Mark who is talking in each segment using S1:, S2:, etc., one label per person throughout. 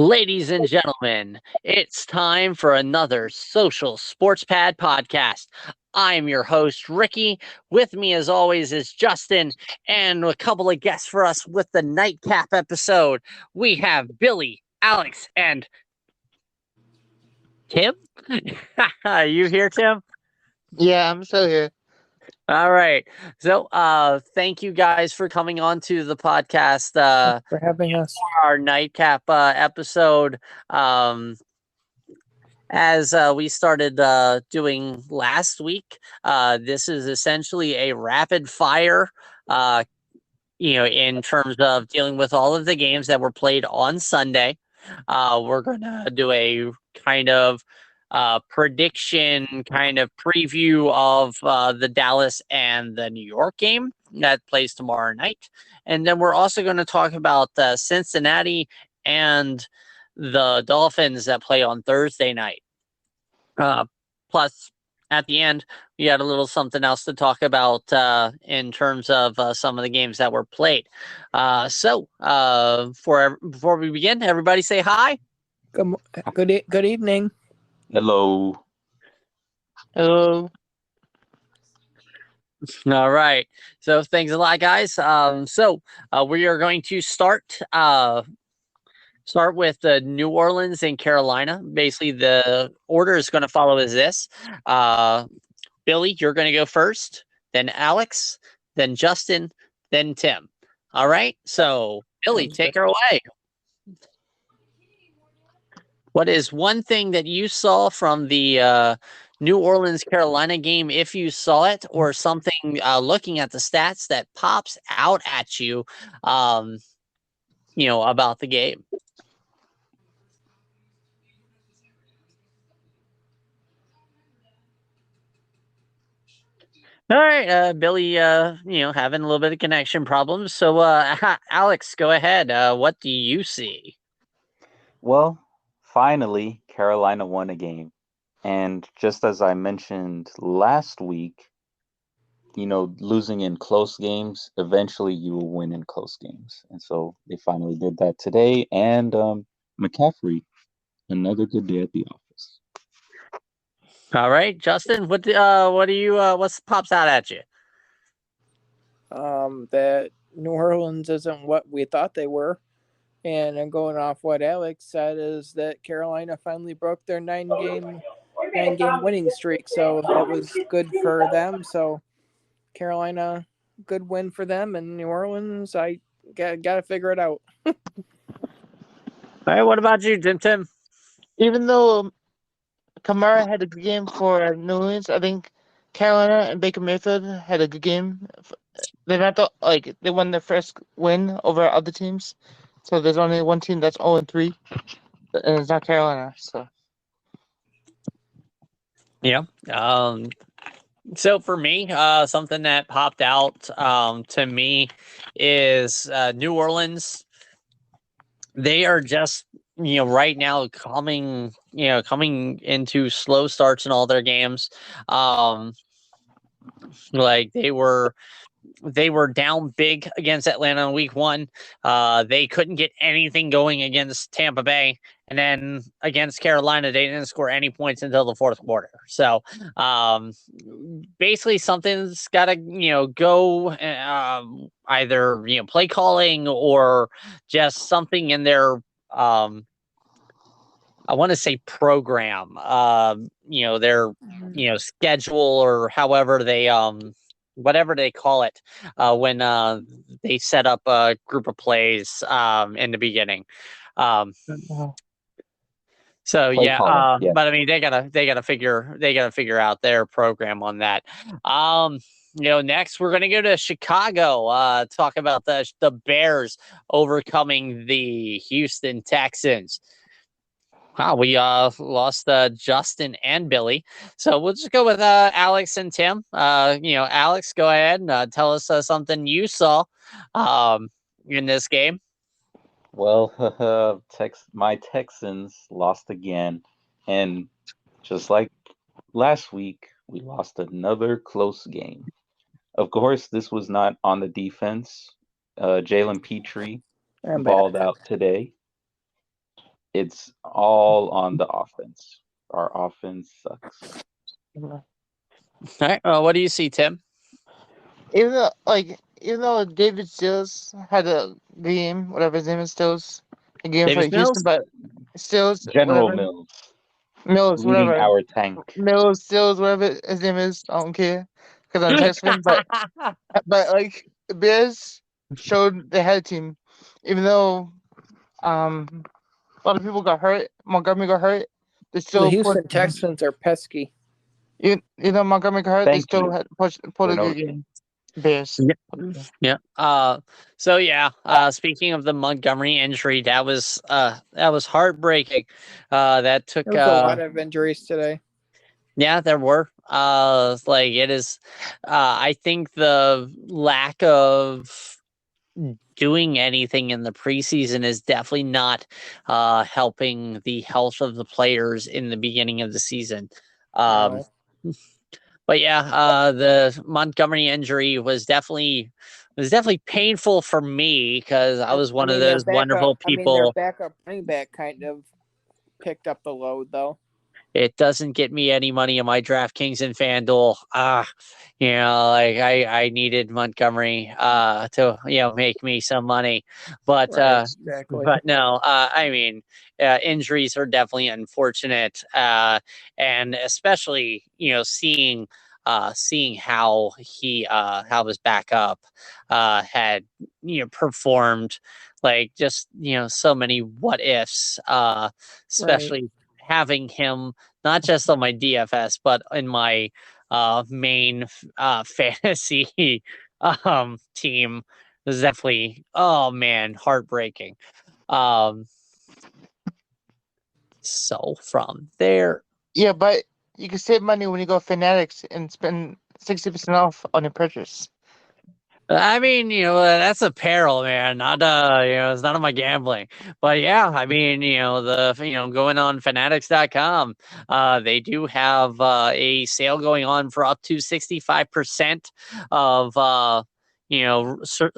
S1: Ladies and gentlemen, it's time for another Social Sports Pad podcast. I'm your host, Ricky. With me, as always, is Justin and a couple of guests for us with the nightcap episode. We have Billy, Alex, and Tim. You here, Tim?
S2: Yeah, I'm still here.
S1: All right. So, thank you guys for coming on to the podcast.
S2: For having us.
S1: Our nightcap episode. Um, as we started doing last week. This is essentially a rapid fire, in terms of dealing with all of the games that were played on Sunday. We're going to do a kind of prediction, kind of preview of the Dallas and the New York game that plays tomorrow night. And then we're also going to talk about Cincinnati and the Dolphins that play on Thursday night. Plus, at the end, we had a little something else to talk about in terms of some of the games that were played. Before we begin, everybody say hi.
S2: Good evening.
S3: Hello.
S1: Hello. All right. So thanks a lot, guys. We are going to start with New Orleans and Carolina. Basically, the order is going to follow as this. Billy, you're going to go first, then Alex, then Justin, then Tim. All right? So, Billy, take her away. What is one thing that you saw from the New Orleans Carolina game, if you saw it, or something looking at the stats that pops out at you, about the game? All right, Billy, having a little bit of connection problems. So, Alex, go ahead. What do you see?
S3: Well, finally, Carolina won a game. And just as I mentioned last week, losing in close games, eventually you will win in close games. And so they finally did that today. And McCaffrey, another good day at the office.
S1: All right, Justin, what pops out at you?
S2: That New Orleans isn't what we thought they were. And I'm going off what Alex said is that Carolina finally broke their nine-game winning streak. So that was good for them. So Carolina, good win for them. And New Orleans, I got to figure it out.
S1: All right, what about you, Tim?
S4: Even though Kamara had a good game for New Orleans, I think Carolina and Baker Mayfield had a good game. They won their first win over other teams. So there's only one team that's 0-3, and it's not Carolina. So
S1: yeah. So for me, something that popped out to me is New Orleans. They are just right now coming into slow starts in all their games. Like they were down big against Atlanta in week 1. They couldn't get anything going against Tampa Bay. And then against Carolina, they didn't score any points until the fourth quarter. So basically something's got to, go either, play calling or just something in their, I want to say program, their, schedule or however they, whatever they call it, when they set up a group of plays in the beginning. So
S3: Play
S1: yeah,
S3: calling, yeah.
S1: but I mean they gotta figure out their program on that. Next we're gonna go to Chicago. Talk about the Bears overcoming the Houston Texans. Wow, we lost Justin and Billy. So we'll just go with Alex and Tim. Alex, go ahead and tell us something you saw in this game.
S3: Well, my Texans lost again. And just like last week, we lost another close game. Of course, this was not on the defense. Jalen Petrie balled out today. It's all on the offense. Our offense sucks.
S1: All right. What do you see, Tim?
S4: Even though David Stills had a game, whatever his name is, Stills, a game for
S1: Davis
S4: Houston,
S1: Mills?
S4: but Stills,
S3: General
S4: whatever, Mills,
S3: leading
S4: whatever,
S3: our tank.
S4: Mills, Stills, whatever his name is, I don't care, because I'm texting him, but like the Bears showed they had a team, even though a lot of people got hurt, Montgomery got hurt, they
S2: The
S4: still
S2: Houston Texans are pesky.
S4: you know Montgomery got hurt, they
S3: Thank
S4: still
S3: you
S4: had put
S3: for
S4: a good
S3: noticing.
S4: game. Bears.
S1: Yeah. So yeah, speaking of the Montgomery injury, that was heartbreaking. That took
S2: There was a lot of injuries today.
S1: yeah, there were. Like it is I think the lack of doing anything in the preseason is definitely not helping the health of the players in the beginning of the season. Um,
S2: No.
S1: but yeah, the Montgomery injury was definitely painful for me because I was one of those wonderful
S2: their
S1: people.
S2: backup running back kind of picked up the load, though.
S1: It doesn't get me any money in my DraftKings and FanDuel. Like I needed Montgomery to make me some money, but
S2: Right, exactly.
S1: but no, I mean injuries are definitely unfortunate, and especially seeing how how his backup had performed, like just so many what ifs, especially having him not just on my DFS but in my main fantasy team. Was definitely, oh man, heartbreaking. Um, so from there,
S4: Yeah, but you can save money when you go Fanatics and spend 60% off on your purchase.
S1: I mean, that's apparel, man. Not it's none of my gambling. But yeah, I mean, going on fanatics.com, they do have a sale going on for up to 65% of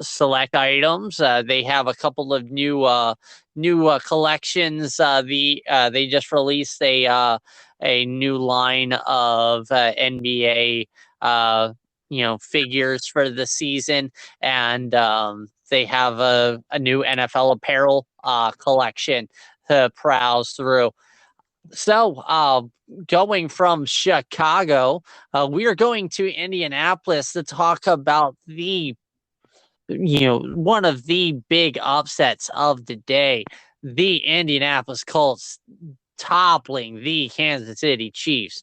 S1: select items. They have a couple of new collections. They just released a new line of NBA figures for the season, and they have a new NFL apparel collection to browse through. So, going from Chicago, we are going to Indianapolis to talk about one of the big upsets of the day, the Indianapolis Colts toppling the Kansas City Chiefs.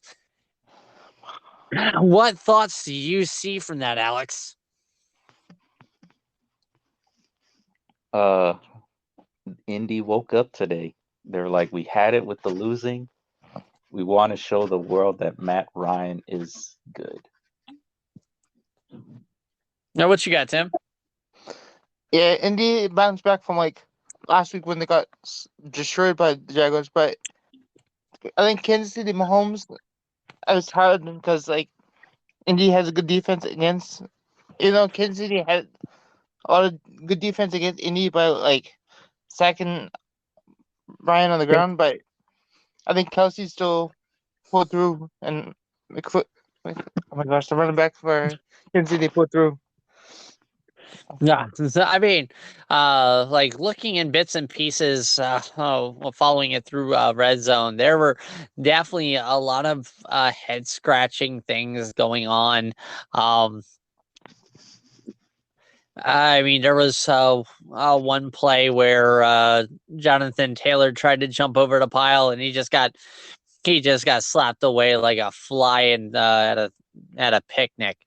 S1: What thoughts do you see from that, Alex?
S3: Indy woke up today. They're like, we had it with the losing. We want to show the world that Matt Ryan is good.
S1: Now, what you got, Tim?
S4: Yeah, Indy bounced back from like last week when they got destroyed by the Jaguars, but I think Kansas City Mahomes, I was hard because like Indy has a good defense against. Kansas City had a lot of good defense against Indy by like sacking Ryan on the ground, but I think Kelsey still pulled through and oh my gosh, the running back for Kansas City pulled through.
S1: Yeah, so, I mean, like looking in bits and pieces, following it through Red Zone, there were definitely a lot of head scratching things going on. I mean, there was one play where Jonathan Taylor tried to jump over the pile, and he just got slapped away like a fly at a picnic.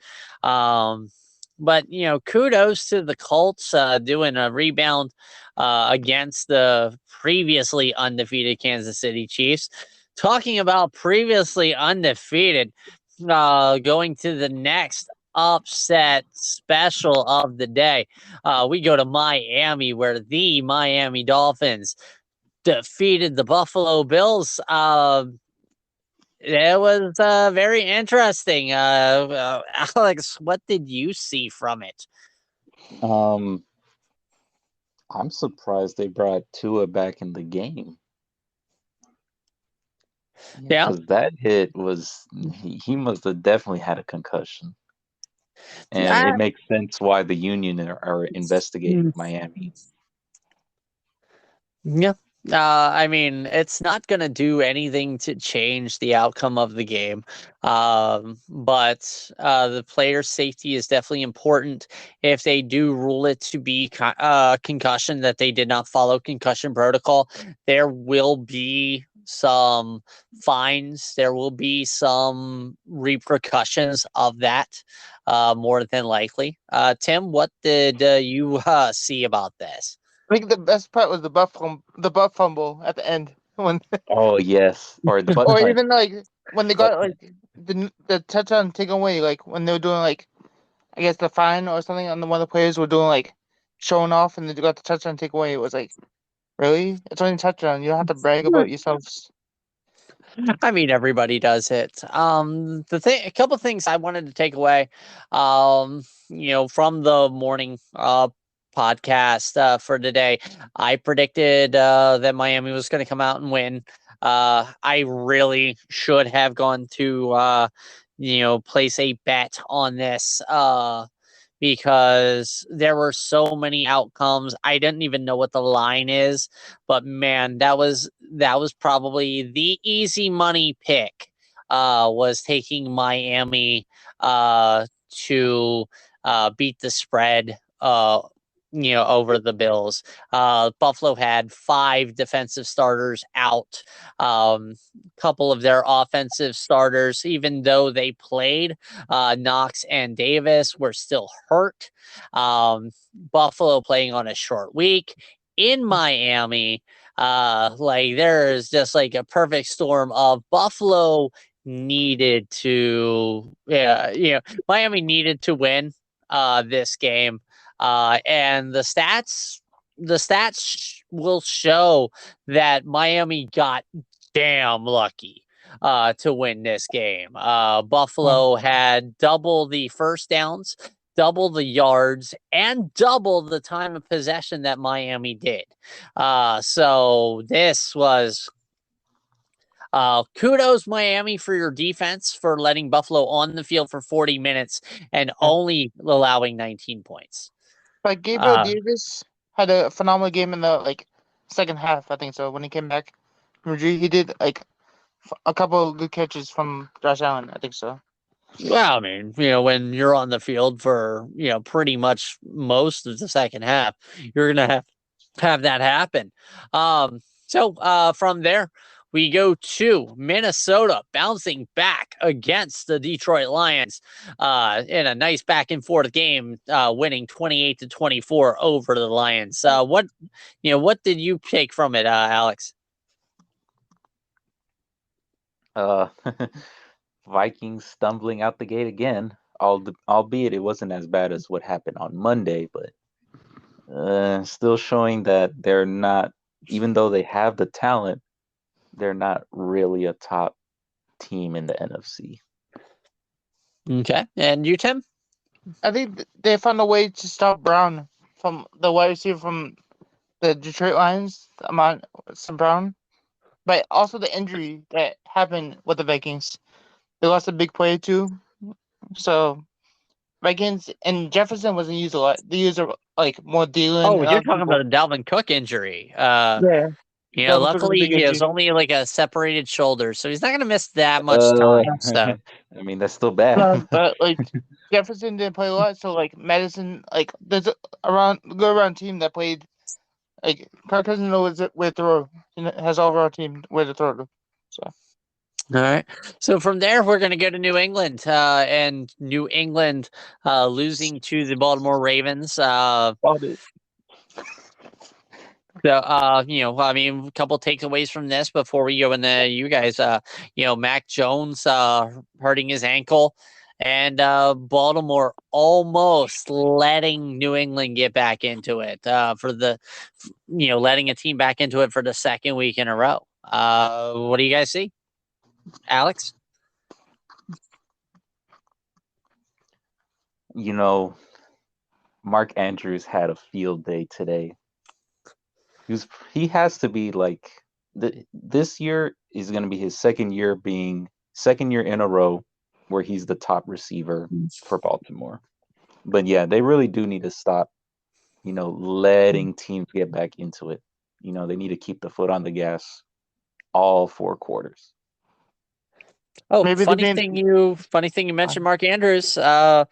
S1: But kudos to the Colts doing a rebound against the previously undefeated Kansas City Chiefs. Talking about previously undefeated, going to the next upset special of the day. We go to Miami, where the Miami Dolphins defeated the Buffalo Bills. It was very interesting. Alex, what did you see from it?
S3: I'm surprised they brought Tua back in the game.
S1: Yeah.
S3: Because that hit was he must have definitely had a concussion, and
S1: Ah,
S3: it makes sense why the union are investigating Miami.
S1: yeah. I mean, it's not going to do anything to change the outcome of the game. But the player's safety is definitely important. If they do rule it to be concussion, that they did not follow concussion protocol, there will be some fines. There will be some repercussions of that, more than likely. Tim, what did you see about this?
S4: I think the best part was the butt fumble at the end when,
S3: Oh yes, or the butt
S4: or
S3: punt.
S4: even like when they
S3: Butt
S4: got like the touchdown taken away, like when they were doing like I guess the fine or something, and one of the players were doing like showing off, and they got the touchdown take away. It was like, really? It's only a touchdown. You don't have to brag about yourselves.
S1: I mean, everybody does it. A couple things I wanted to take away, from the morning podcast for today. I predicted that Miami was going to come out and win. I really should have gone to place a bet on this. Because there were so many outcomes. I didn't even know what the line is, but man, that was probably the easy money pick. Was taking Miami to beat the spread. Over the Bills. Buffalo had 5 defensive starters out. Couple of their offensive starters, even though they played, Knox and Davis, were still hurt. Buffalo playing on a short week in Miami. There is just like a perfect storm of Buffalo needed to, Miami needed to win this game. And the stats will show that Miami got damn lucky to win this game. Buffalo had double the first downs, double the yards, and double the time of possession that Miami did. So this was kudos, Miami, for your defense for letting Buffalo on the field for 40 minutes and only allowing 19 points.
S4: But Gabriel Davis had a phenomenal game in the second half. I think so. When he came back from injury, he did a couple of good catches from Josh Allen. I think so.
S1: Well, I mean, when you're on the field for, pretty much most of the second half, you're going to have that happen. So from there, we go to Minnesota bouncing back against the Detroit Lions in a nice back and forth game, winning 28-24 over the Lions. What did you take from it, Alex?
S3: Vikings stumbling out the gate again. Albeit it wasn't as bad as what happened on Monday, but still showing that they're not, even though they have the talent, they're not really a top team in the NFC.
S1: Okay, and you, Tim?
S4: I think they found a way to stop Brown from the wide receiver from the Detroit Lions, Amon St. Brown, but also the injury that happened with the Vikings. They lost a big player too, so Vikings and Jefferson wasn't used a lot. They used more Dylan.
S1: Oh, you're talking about a Dalvin Cook injury.
S4: Yeah, Dalvin Cook was a
S1: Luckily
S4: big
S1: he has
S4: injury.
S1: only like a separated shoulder, so he's not going to miss that much time. So,
S3: I mean, that's still bad.
S4: But Jefferson didn't play a lot, so Madison, there's a good around team that played. Kirk Cousins knows where to throw. He has all of our team where to throw to. So.
S1: all right. So from there, we're going to go to New England, and New England losing to the Baltimore Ravens. So, I mean, a couple takeaways from this before we go into you guys. Mac Jones hurting his ankle, and Baltimore almost letting New England get back into it letting a team back into it for the second week in a row. What do you guys see, Alex?
S3: Mark Andrews had a field day today. He has to be this year is going to be his second year in a row where he's the top receiver for Baltimore. But yeah, they really do need to stop, letting teams get back into it. They need to keep the foot on the gas all 4 quarters.
S1: Oh,
S4: Maybe
S1: funny thing you mentioned Mark Andrews. I'm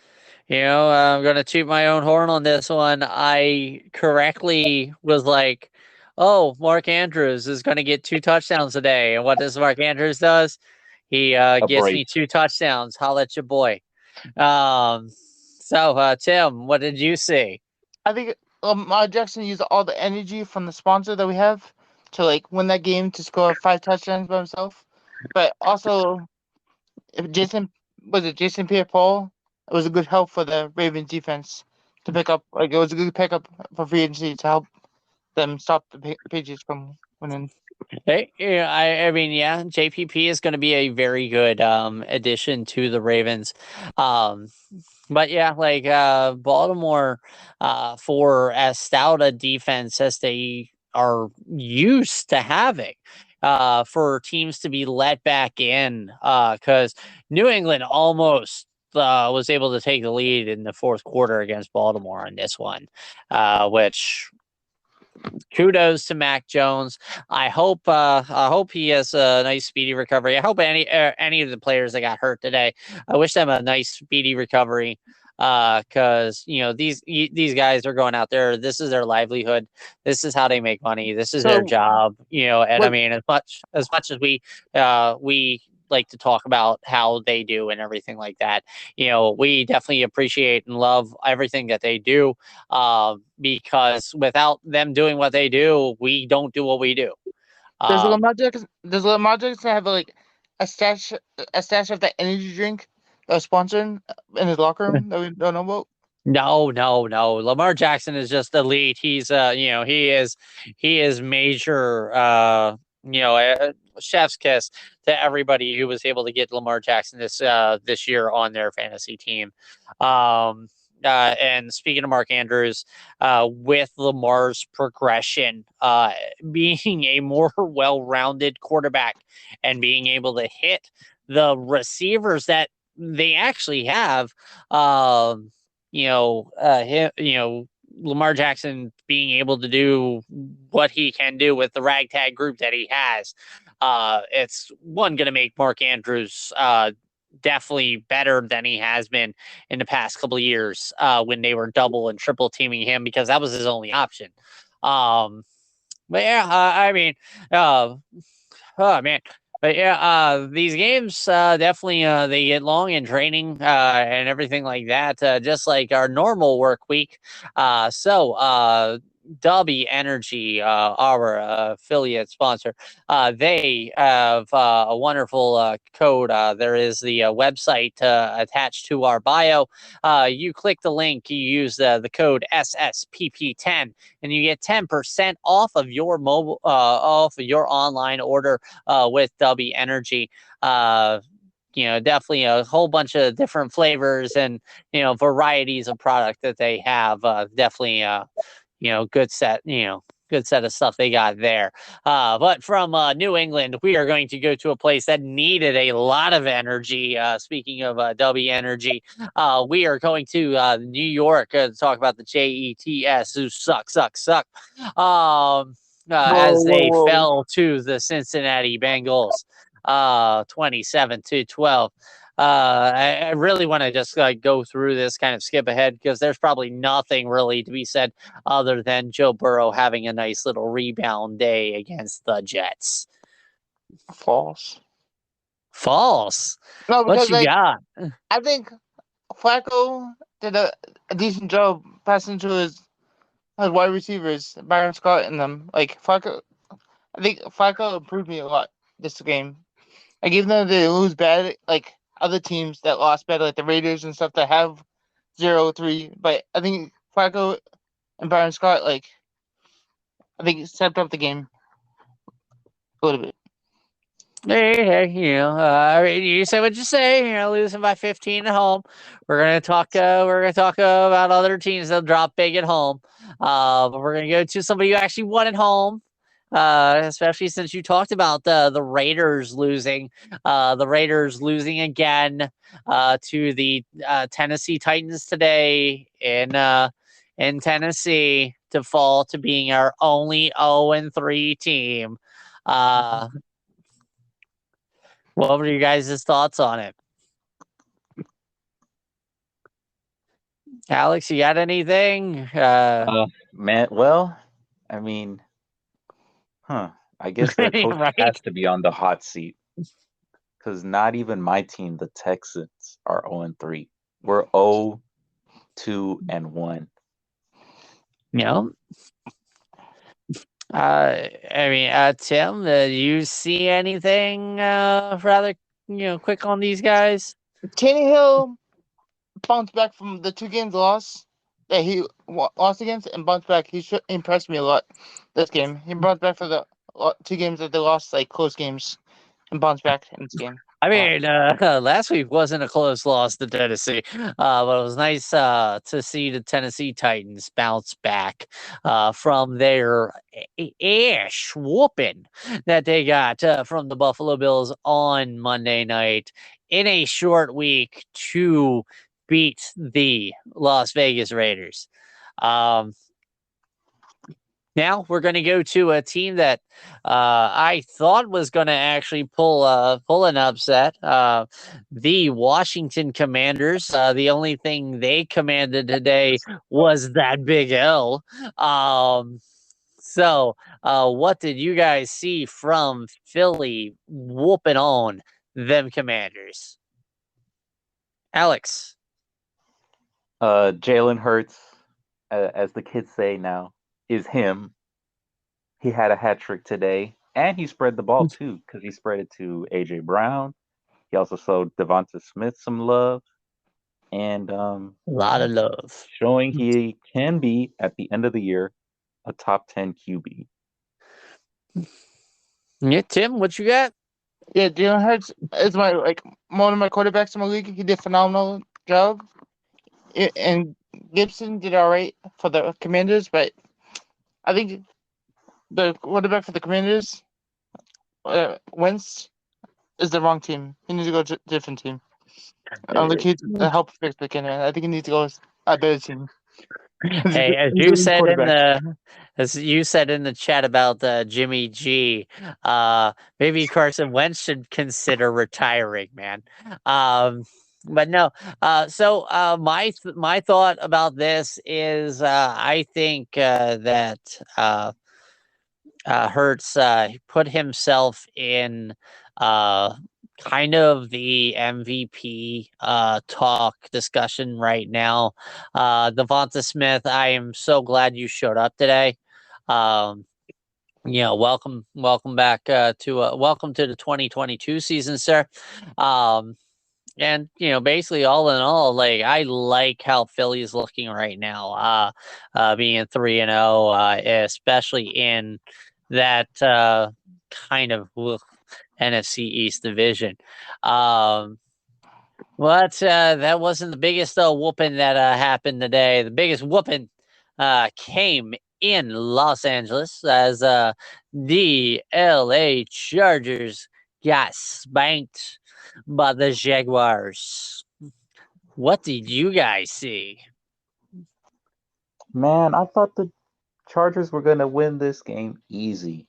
S1: going to toot my own horn on this one. I correctly was like, oh, Mark Andrews is going to get 2 touchdowns today. And what does Mark Andrews does? He gets me 2 touchdowns. Holla at your boy. So, Tim, what did you see?
S4: I think Lamar Jackson used all the energy from the sponsor that we have to win that game to score 5 touchdowns by himself. But also, if Jason Pierre-Paul, it was a good help for the Ravens defense to pick up. It was a good pickup for free agency to help them stop the Patriots from winning.
S1: Hey, yeah, I mean, yeah, JPP is going to be a very good addition to the Ravens. But yeah, Baltimore, for as stout a defense as they are used to having, for teams to be let back in, because New England almost was able to take the lead in the 4th quarter against Baltimore on this one, which kudos to Mac Jones. I hope he has a nice speedy recovery. I hope any of the players that got hurt today, I wish them a nice speedy recovery. Because these guys are going out there. This is their livelihood. This is how they make money. This is their job. And I mean, as much as we like to talk about how they do and everything like that, we definitely appreciate and love everything that they do. Because without them doing what they do, we don't do what we do.
S4: Does Lamar Jackson have a stash of that energy drink that was sponsored in his locker room that we don't know about?
S1: No. Lamar Jackson is just elite. He's he is major chef's kiss to everybody who was able to get Lamar Jackson this year on their fantasy team. And speaking of Mark Andrews, with Lamar's progression, being a more well-rounded quarterback and being able to hit the receivers that they actually have, Lamar Jackson being able to do what he can do with the ragtag group that he has, it's going to make Mark Andrews definitely better than he has been in the past couple of years when they were double and triple teaming him, because that was his only option. But yeah, I mean, oh man. But yeah, these games definitely they get long in training and everything like that, just like our normal work week. So Dubby Energy, our affiliate sponsor, they have a wonderful code. There is the website attached to our bio. You click the link, you use the code SSPP10, and you get 10% off of your off of your online order with Dubby Energy. Definitely a whole bunch of different flavors and varieties of product that they have. Definitely good set of stuff they got there. But from New England, we are going to go to a place that needed a lot of energy. Speaking of Dubby Energy, we are going to New York to talk about the Jets, who suck. As they fell to the Cincinnati Bengals, 27-12. I really want to just go through this, kind of skip ahead, because there's probably nothing really to be said other than Joe Burrow having a nice little rebound day against the Jets.
S4: False.
S1: What
S4: No, because
S1: you got?
S4: I think Flacco did a decent job passing to his wide receivers, Byron Scott and them. I think Flacco improved me a lot this game. Even though they lose bad, other teams that lost bad, like the Raiders and stuff that have 0-3, but I think Flacco and Byron Scott, I think stepped up the game a little bit.
S1: Hey, you say what you say. Losing by 15 at home. We're gonna talk. About other teams that drop big at home. But we're gonna go to somebody who actually won at home. especially since you talked about the Raiders losing again to the Tennessee Titans today in Tennessee to fall to being our only 0-3 team. What were you guys' thoughts on it? Alex, you got anything?
S3: Man, well, I mean, I guess their coach
S1: Right?
S3: has to be on the hot seat because not even my team, the Texans, are 0-3. We're 0-2-1.
S1: You I mean, Tim, do you see anything rather quick on these guys?
S4: Tannehill bounced back from the 2 games loss that he lost against and bounced back. He impressed me a lot this game. He bounced back for the 2 games that they lost, like close games, and bounced back in this game.
S1: I mean, last week wasn't a close loss to Tennessee, but it was nice to see the Tennessee Titans bounce back from their ash whooping that they got from the Buffalo Bills on Monday night in a short week to beat the Las Vegas Raiders. Now we're going to go to a team that I thought was going to actually pull an upset. The Washington Commanders. The only thing they commanded today was that big L. So, what did you guys see from Philly whooping on them Commanders? Alex.
S3: Jalen Hurts, as the kids say now, is him. He had a hat trick today, and he spread the ball too because he spread it to AJ Brown. He also showed Devonta Smith some love, and
S1: a lot of love,
S3: showing he can be at the end of the year a top 10 QB.
S1: Yeah, Tim, what you got?
S4: Yeah, Jalen Hurts is one of my quarterbacks in my league. He did a phenomenal job, and Gibson did all right for the Commanders, but I think the quarterback for the Commanders, Wentz, is the wrong team. He needs to go to a different team. I don't think he's the help fix the candidate. I think he needs to go with a better team.
S1: Hey, as you said in the chat about Jimmy G, maybe Carson Wentz should consider retiring, man. But no. So my thought about this is I think that Hurts put himself in kind of the MVP talk discussion right now. Devonta Smith, I am so glad you showed up today. Welcome back welcome to the 2022 season, sir. And basically all in all, like I like how Philly is looking right now, being 3-0, especially in that kind of NFC East division. But that wasn't the biggest whooping that happened today. The biggest whooping came in Los Angeles as the LA Chargers got spanked by the Jaguars. What did you guys see?
S3: Man, I thought the Chargers were going to win this game easy,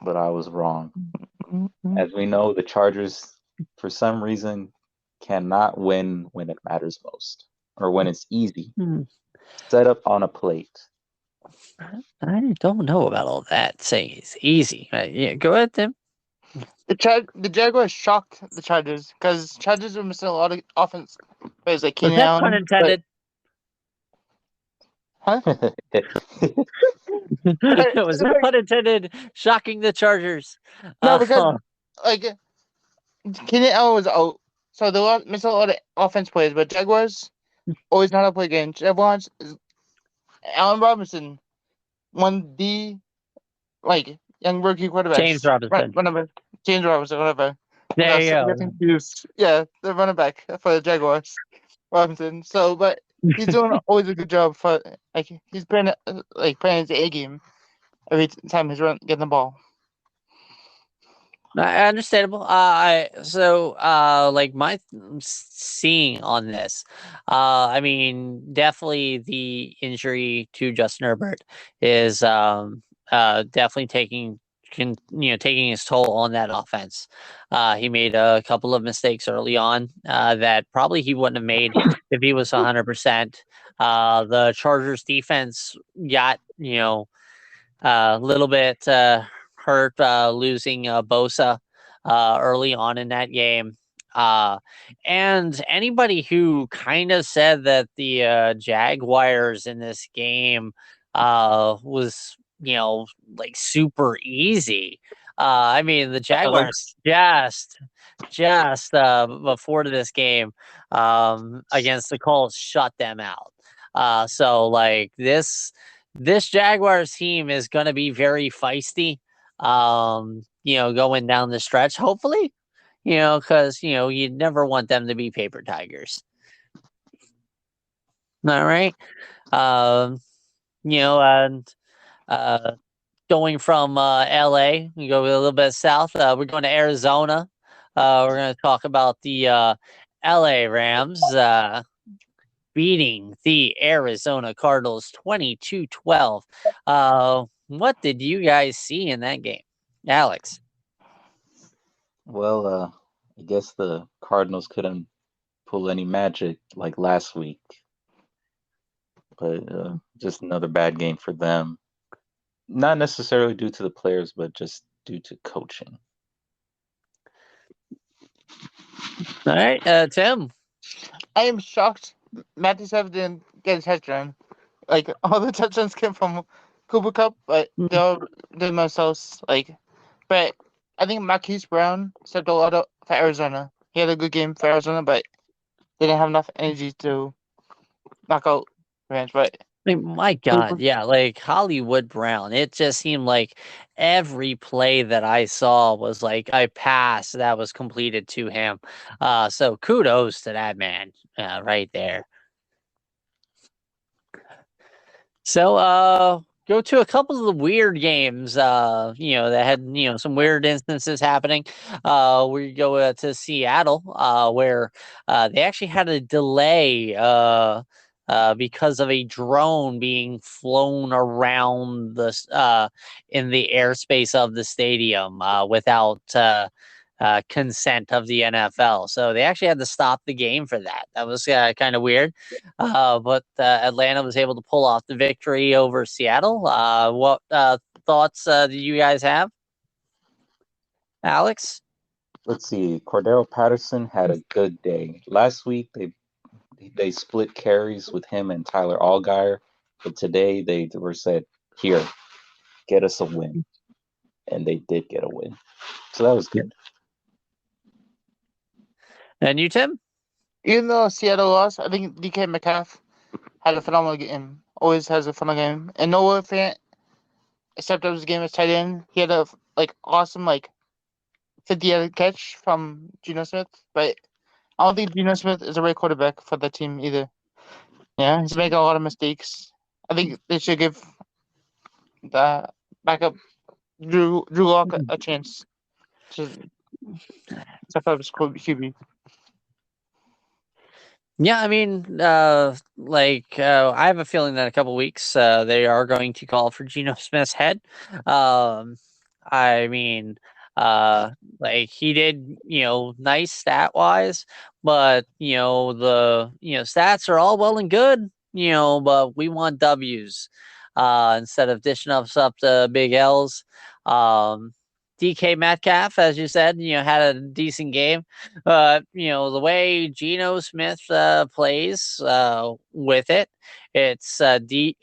S3: but I was wrong. As we know, the Chargers, for some reason, cannot win when it matters most or when it's easy. Set up on a plate.
S1: I don't know about all that saying it's easy. Yeah, go ahead, Tim.
S4: The Jaguars shocked the Chargers because Chargers were missing a lot of offense players like Keenan
S1: Was that
S4: Allen.
S1: pun intended?
S4: Huh?
S1: Was that pun intended? Shocking the Chargers.
S4: No, because Keenan Allen was out, so they missed a lot of offense plays. But Jaguars always know how to play games. Jaguars, Allen Robinson, one the young rookie quarterback.
S1: James Robinson.
S4: James Robinson, whatever.
S1: There you go.
S4: Yeah, the running back for the Jaguars, Robinson. So, but he's doing always a good job for he's playing his A game. every time he's getting the ball.
S1: Understandable. Like my seeing on this, I mean, definitely the injury to Justin Herbert is definitely taking taking his toll on that offense. He made a couple of mistakes early on that probably he wouldn't have made if he was 100%. The Chargers defense got a little bit hurt losing Bosa early on in that game. And anybody who kind of said that the Jaguars in this game was, like super easy. I mean, the Jaguars just before this game against the Colts shut them out. So like this Jaguars team is going to be very feisty, going down the stretch, hopefully, because, you never want them to be paper tigers. All right. And going from LA, we go a little bit south. We're going to Arizona. We're going to talk about the LA Rams. Beating the Arizona Cardinals 22-12. What did you guys see in that game, Alex?
S3: Well, I guess the Cardinals couldn't pull any magic like last week, but just another bad game for them. Not necessarily due to the players, but just due to coaching.
S1: All right, Tim.
S4: I am shocked Matthew Stafford didn't get a touchdown. Like, all the touchdowns came from Cooper Cup, but they all did themselves. But I think Marquise Brown stepped a lot up for Arizona. He had a good game for Arizona, but they didn't have enough energy to knock out Rams. But
S1: I mean, my God, yeah, like Hollywood Brown. It just seemed like every play that I saw was like a pass that was completed to him. So kudos to that man right there. So go to a couple of the weird games, that had, some weird instances happening. We go to Seattle, where they actually had a delay because of a drone being flown around in the airspace of the stadium without consent of the NFL. So they actually had to stop the game for that. That was kind of weird. But Atlanta was able to pull off the victory over Seattle. What thoughts do you guys have, Alex?
S3: Let's see. Cordero Patterson had a good day. Last week they split carries with him and Tyler Allgeier, but today they were said, "Here, get us a win," and they did get a win. So that was good.
S1: And you, Tim?
S4: even though Seattle lost, I think DK Metcalf had a phenomenal game. Always has a phenomenal game. And Noah Fant, except of his game as tight end, he had a awesome 50-yard catch from Geno Smith. But I don't think Geno Smith is a right quarterback for the team either. Yeah, he's making a lot of mistakes. I think they should give the backup Drew Lock a chance to step up his QB.
S1: Yeah, I mean, I have a feeling that in a couple weeks they are going to call for Geno Smith's head. I mean, he did, nice stat wise, but the stats are all well and good, but we want W's instead of dishing us up the big L's. DK Metcalf, as you said, had a decent game. The way Geno Smith plays with it, it's DK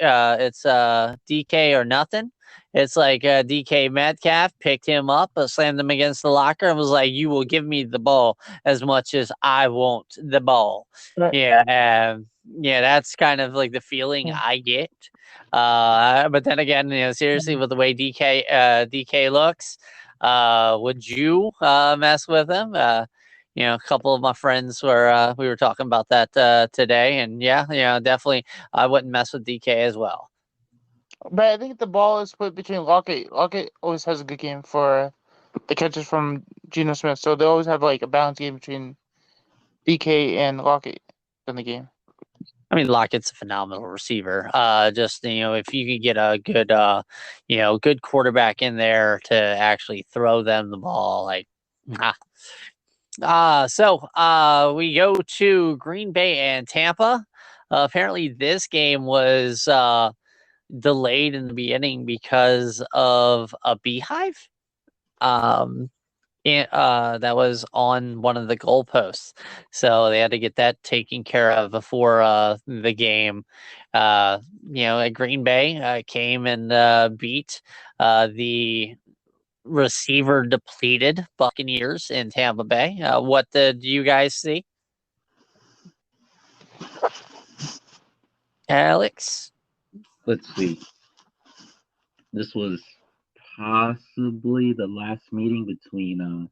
S1: or nothing. It's like DK Metcalf picked him up, slammed him against the locker, and was like, "You will give me the ball as much as I want the ball."
S4: Right.
S1: Yeah, that's kind of like the feeling I get. But then again, seriously, with the way DK looks, would you mess with him? A couple of my friends we were talking about that today, and definitely I wouldn't mess with DK as well.
S4: But I think the ball is split between Lockett. Lockett always has a good game for the catches from Geno Smith, so they always have like a balanced game between DK and Lockett in the game.
S1: I mean, Lockett's a phenomenal receiver. Just if you could get a good, good quarterback in there to actually throw them the ball, like, so we go to Green Bay and Tampa. Apparently, this game was delayed in the beginning because of a beehive. That was on one of the goalposts, so they had to get that taken care of before the game. At Green Bay came and beat the receiver depleted Buccaneers in Tampa Bay. What did you guys see, Alex?
S3: Let's see. This was possibly the last meeting between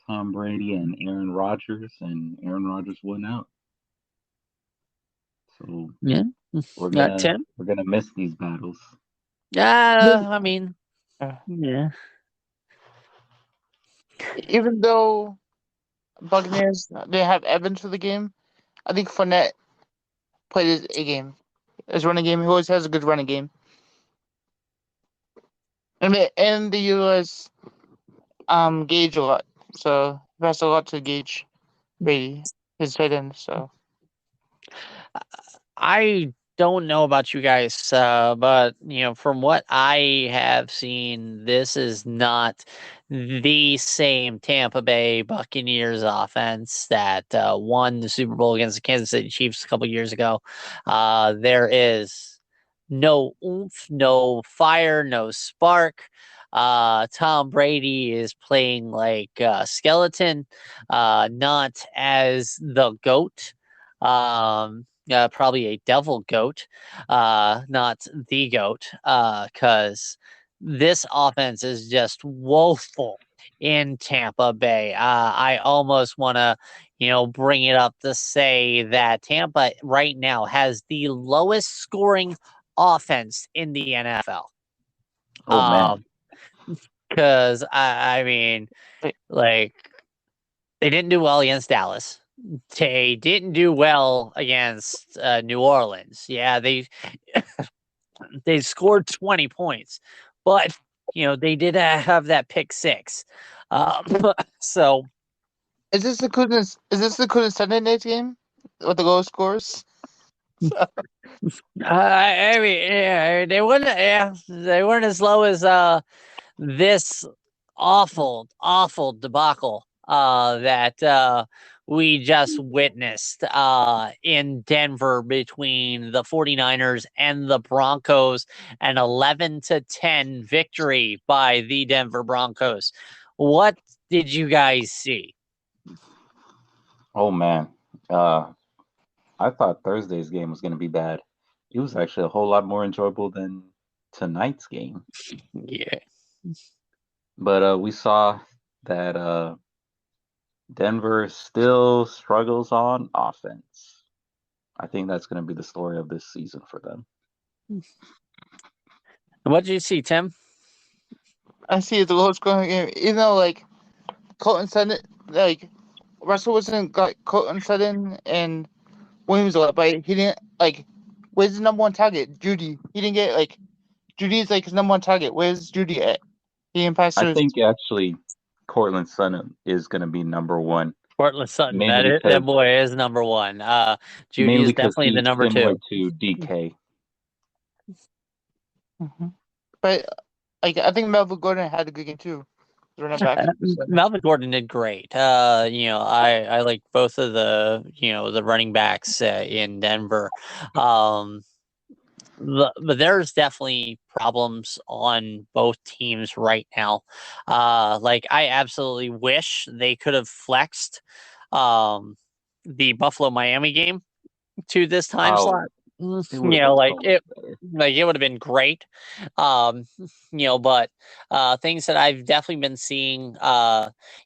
S3: Tom Brady and Aaron Rodgers, and Aaron Rodgers won out. So
S1: Yeah,
S3: we're
S1: Tim.
S3: gonna miss these battles.
S1: I mean, yeah.
S4: Even though Buccaneers they have Evans for the game, I think Fournette played his A game. His running game, he always has a good running game. And they utilize Gage a lot, so he has a lot to gauge Brady, his tight end. So
S1: I don't know about you guys, but from what I have seen, this is not the same Tampa Bay Buccaneers offense that won the Super Bowl against the Kansas City Chiefs a couple years ago. There is no oomph, no fire, no spark. Tom Brady is playing like a skeleton, not as the GOAT. Probably a devil goat, not the goat, because this offense is just woeful in Tampa Bay. I almost want to, bring it up to say that Tampa right now has the lowest scoring offense in the NFL.
S3: Oh man.
S1: Because I mean, like, they didn't do well against Dallas. They didn't do well against New Orleans. Yeah, they scored 20 points, but they did have that pick six. So
S4: is this the Sunday night game with the goal scores?
S1: I mean, yeah, they weren't. Yeah, they weren't as low as this awful debacle that we just witnessed in Denver between the 49ers and the Broncos, an 11-10 victory by the Denver Broncos. What did you guys see?
S3: Oh man. I thought Thursday's game was gonna be bad. It was actually a whole lot more enjoyable than tonight's game.
S1: Yeah.
S3: But we saw that Denver still struggles on offense. I think that's going to be the story of this season for them.
S1: What did you see, Tim?
S4: I see the lowest scoring game. Even though like Colton Sutton, like Russell Wilson got Colton Sutton and Williams a lot, but he didn't like. Where's the number one target? Judy. He didn't get like. Judy's like his number one target. Where's Judy at? He didn't pass.
S3: I think actually Cortland Sutton is going to be number one.
S1: Cortland Sutton, that boy is number one. Judy is definitely the number
S3: similar
S1: two.
S3: To DK.
S4: Mm-hmm. But like I think Melvin Gordon had a good game too.
S1: Melvin Gordon did great. I like both of the running backs in Denver. But there's definitely problems on both teams right now. Like I absolutely wish they could have flexed the Buffalo Miami game to this time slot. It would have been great. But things that I've definitely been seeing,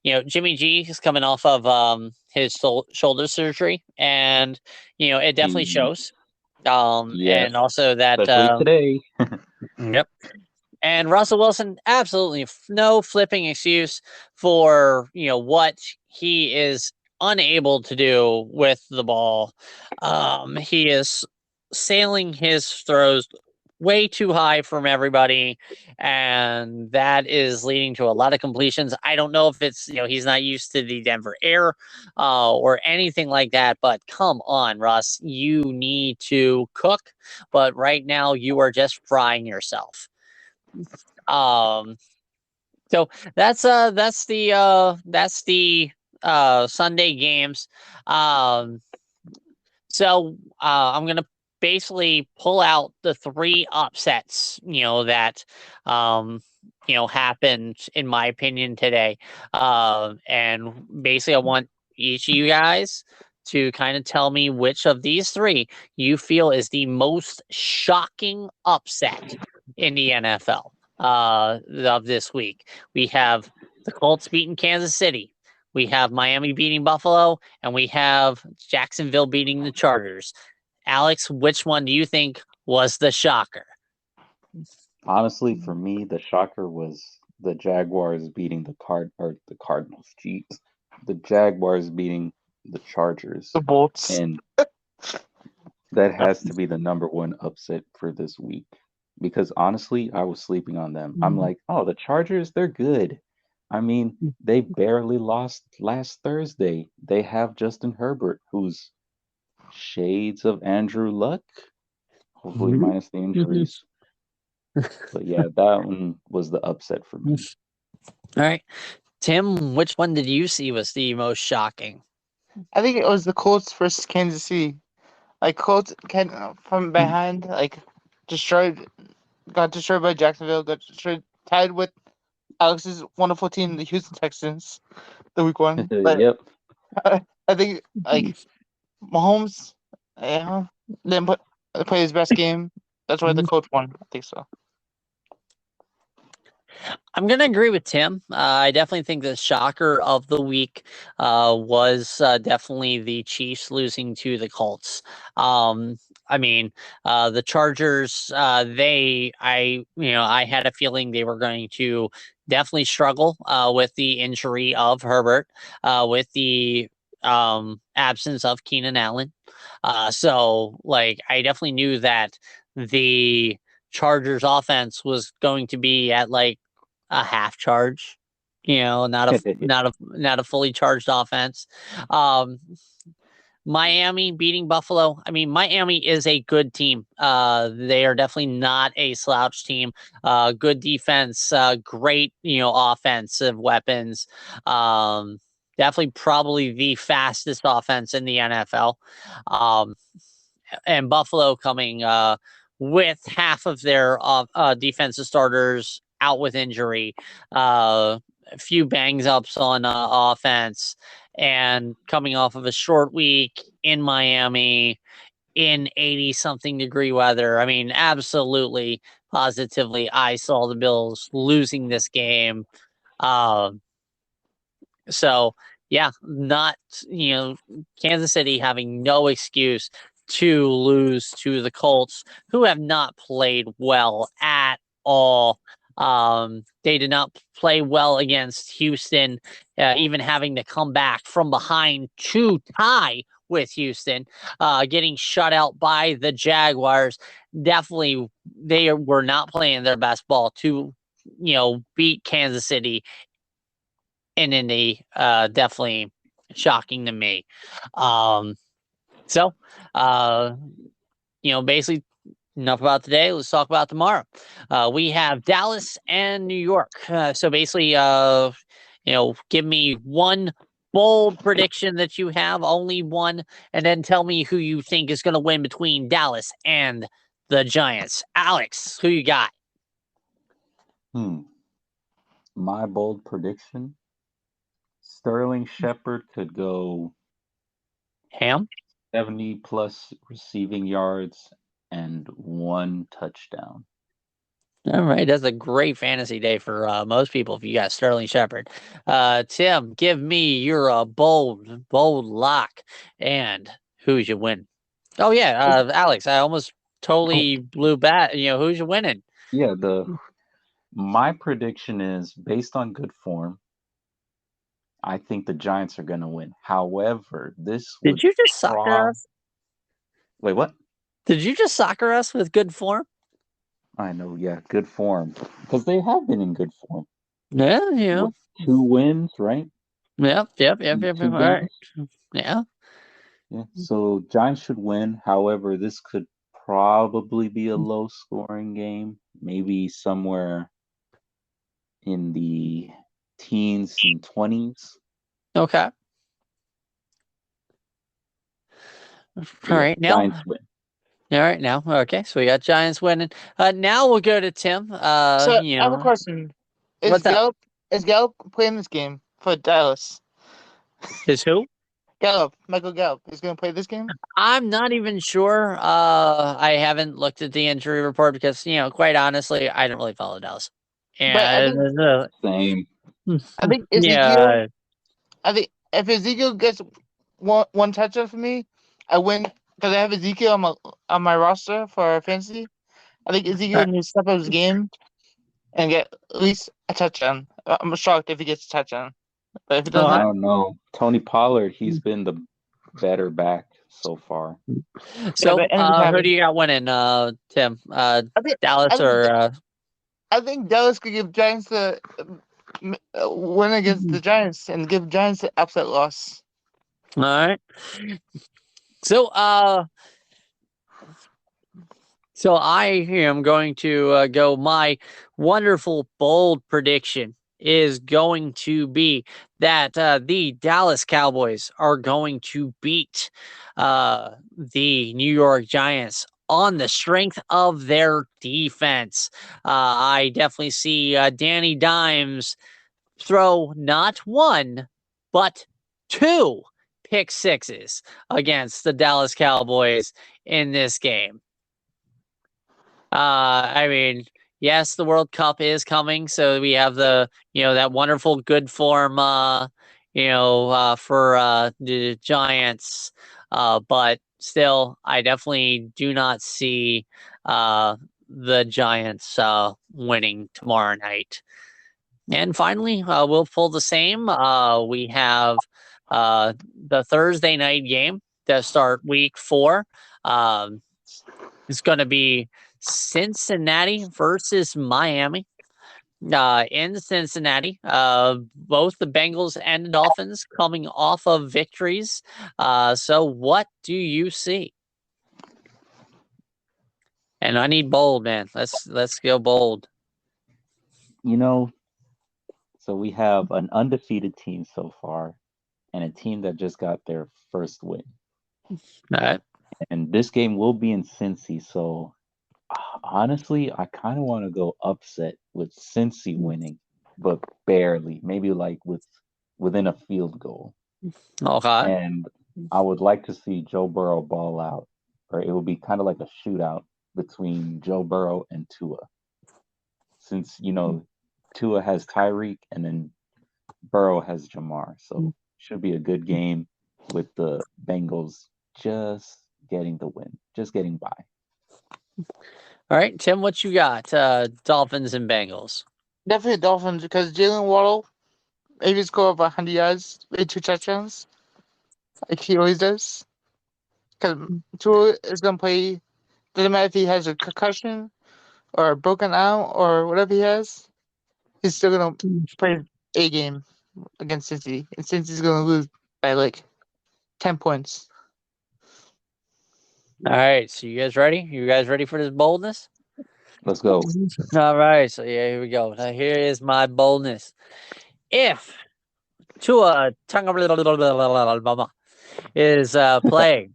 S1: Jimmy G is coming off of his shoulder surgery, and it definitely shows.
S3: Yes,
S1: And also that
S3: especially today.
S1: yep. And Russell Wilson, absolutely no flipping excuse for what he is unable to do with the ball. He is sailing his throws way too high from everybody, and that is leading to a lot of completions. I don't know if it's he's not used to the Denver air or anything like that, but come on, Russ, you need to cook. But right now, you are just frying yourself. Um, so that's the Sunday games. Um, I'm gonna basically pull out the three upsets, that happened in my opinion today. And basically I want each of you guys to kind of tell me which of these three you feel is the most shocking upset in the NFL of this week. We have the Colts beating Kansas City. We have Miami beating Buffalo, and we have Jacksonville beating the Chargers. Alex, which one do you think was the shocker?
S3: Honestly, for me, the shocker was the Jaguars beating the Cardinals. Jeez, the Jaguars beating the Chargers,
S4: The Bolts.
S3: and that has to be the number one upset for this week. Because honestly, I was sleeping on them. I'm like, oh, the Chargers, they're good. I mean, they barely lost last Thursday. They have Justin Herbert, who's shades of Andrew Luck, hopefully minus the injuries. But yeah, that one was the upset for me.
S1: All right. Tim, which one did you see was the most shocking?
S4: I think it was the Colts versus Kansas City. Like Colts from behind, like got destroyed by Jacksonville, got destroyed, tied with Alex's wonderful team, the Houston Texans, the week one. But
S3: Yep.
S4: I think like Mahomes, didn't play his best game. That's why the Colts won. I think so.
S1: I'm going to agree with Tim. I definitely think the shocker of the week was definitely the Chiefs losing to the Colts. I mean, the Chargers, I had a feeling they were going to definitely struggle with the injury of Herbert, with the absence of Keenan Allen. I definitely knew that the Chargers offense was going to be at like a half charge, not a fully charged offense. Miami beating Buffalo. I mean, Miami is a good team. They are definitely not a slouch team. Good defense, great, offensive weapons. Definitely probably the fastest offense in the NFL. And Buffalo coming with half of their defensive starters out with injury, a few bangs ups on offense, and coming off of a short week in Miami in 80 something degree weather. I mean, absolutely, positively, I saw the Bills losing this game. So, yeah, not, Kansas City having no excuse to lose to the Colts, who have not played well at all. They did not play well against Houston, even having to come back from behind to tie with Houston, getting shut out by the Jaguars. Definitely, they were not playing their best ball to, beat Kansas City and Indy. Definitely shocking to me. Basically, enough about today. Let's talk about tomorrow. We have Dallas and New York. So basically, give me one bold prediction that you have, only one, and then tell me who you think is going to win between Dallas and the Giants. Alex, who you got?
S3: My bold prediction: Sterling Shepard could go
S1: Ham?
S3: 70 plus receiving yards and 1 touchdown.
S1: All right, that's a great fantasy day for most people if you got Sterling Shepard. Tim, give me your bold lock and who's you win. Oh yeah, Alex, I almost totally blew bat. Who's winning?
S3: Yeah, my prediction is based on good form. I think the Giants are going to win. However, this
S1: Did
S3: would
S1: you just soccer us?
S3: Wait, what?
S1: Did you just soccer us with good form?
S3: I know, yeah, good form because they have been in good form.
S1: Yeah,
S3: What, 2 wins, right?
S1: Yep.
S3: In
S1: All
S3: two
S1: right.
S3: games.
S1: Yeah.
S3: Yeah, so Giants should win. However, this could probably be a low scoring game, maybe somewhere in the teens and 20s.
S1: Okay. All
S3: But yeah,
S1: right.
S3: Giants
S1: Now.
S3: win.
S1: All right. Now. Okay. So we got Giants winning. Now we'll go to Tim.
S4: So I have a question: Is
S1: What's up?
S4: Gallup playing this game for Dallas?
S1: Is who?
S4: Michael Gallup, is going to play this game.
S1: I'm not even sure. I haven't looked at the injury report because, quite honestly, I don't really follow Dallas.
S4: But
S1: And
S3: Same.
S4: I think Ezekiel.
S1: yeah.
S4: I think if Ezekiel gets one touchdown for me, I win because I have Ezekiel on my roster for fantasy. I think Ezekiel needs to step up his game and get at least a touchdown. I'm shocked if he gets a touchdown, but if he
S3: I
S4: doesn't,
S3: don't know. Tony Pollard, he's been the better back so far.
S1: So,
S4: but anything
S1: who
S4: happens.
S1: do you got winning, Tim?
S4: I think
S1: Dallas
S4: I think
S1: or?
S4: I think Dallas could give Giants the win against the Giants and give Giants the upset loss.
S1: All right. So, I am going to go. My wonderful bold prediction is going to be that the Dallas Cowboys are going to beat the New York Giants on the strength of their defense. I definitely see Danny Dimes throw not one, but two pick sixes against the Dallas Cowboys in this game. I mean, yes, the World Cup is coming, so we have that wonderful good form, for the Giants. But still, I definitely do not see the Giants winning tomorrow night. And finally, we'll pull the same. We have the Thursday night game to start week 4. It's going to be Cincinnati versus Miami. In Cincinnati, both the Bengals and the Dolphins coming off of victories. So what do you see? And I need bold, man. Let's go bold.
S3: So we have an undefeated team so far and a team that just got their first win.
S1: All right.
S3: And this game will be in Cincy, so honestly, I kind of want to go upset with Cincy winning, but barely, maybe like within a field goal.
S1: Okay.
S3: And I would like to see Joe Burrow ball out, or it would be kind of like a shootout between Joe Burrow and Tua. Since, Tua has Tyreek and then Burrow has Jamar. So should be a good game with the Bengals just getting the win, just getting by.
S1: All right, Tim, what you got? Dolphins and Bengals.
S4: Definitely Dolphins because Jalen Waddle maybe score over 100 yards with 2 touchdowns, like he always does. Because Tua is gonna play. Doesn't matter if he has a concussion or a broken arm or whatever he has. He's still gonna play a game against Cincy, and Cincy's gonna lose by like 10 points.
S1: All right, so you guys ready? You guys ready for this boldness?
S3: Let's go.
S1: All right, so yeah, here we go. Now here is my boldness. If Tua is playing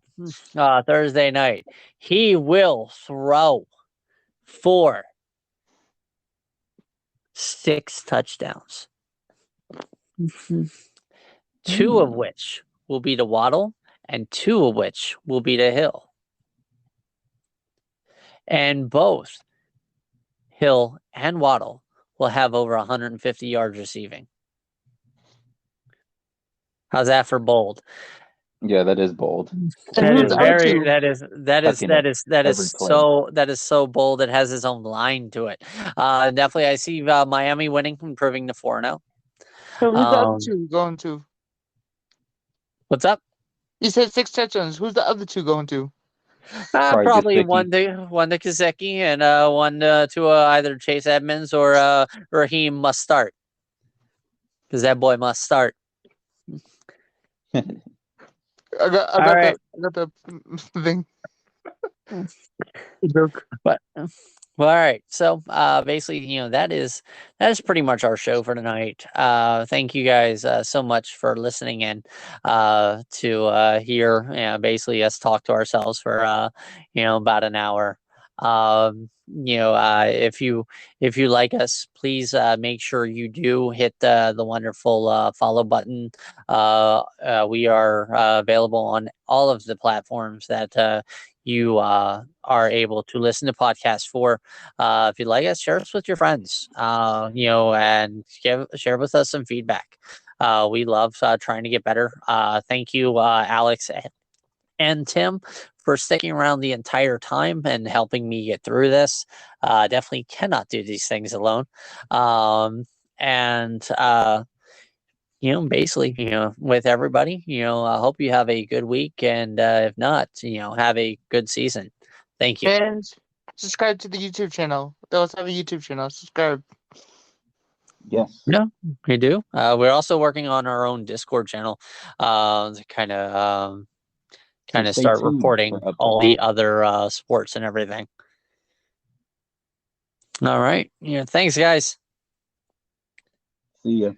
S1: Thursday night, he will throw for 6 touchdowns. 2 of which will be to Waddle, and 2 of which will be to Hill. And both Hill and Waddle will have over 150 yards receiving. How's that for bold?
S3: Yeah, that is bold.
S4: And
S1: That
S4: who's
S1: is
S4: the other
S1: very
S4: two?
S3: Tucking it every play.
S1: that is so bold. It has its own line to it. Definitely, I see Miami winning, improving to 4-0.
S4: So who's the other two going to?
S1: What's up?
S4: You said 6 touchdowns. Who's the other two going to?
S1: Probably
S3: Gesicki.
S1: one to Kazeki and one to either Chase Edmonds or Raheem must start, because that boy must start.
S4: I got
S1: All right.
S4: the thing.
S1: Joke. But well, all right. So basically, that is pretty much our show for tonight. Thank you guys so much for listening in to hear basically us talk to ourselves for about an hour. If you like us, please make sure you do hit the wonderful follow button. We are available on all of the platforms that you are able to listen to podcasts for. If you'd like us, share us with your friends, and share with us some feedback. We love trying to get better. Thank you, Alex and Tim, for sticking around the entire time and helping me get through this. Definitely cannot do these things alone. And basically, with everybody, I hope you have a good week, and if not, have a good season. Thank you.
S4: And subscribe to the YouTube channel. They also have a YouTube channel. Subscribe.
S3: Yes.
S1: No, we do. We're also working on our own Discord channel to kind of
S3: So stay
S1: start
S3: tuned
S1: reporting
S3: for
S1: all
S3: updates.
S1: the other sports and everything. All right. Thanks, guys.
S3: See ya.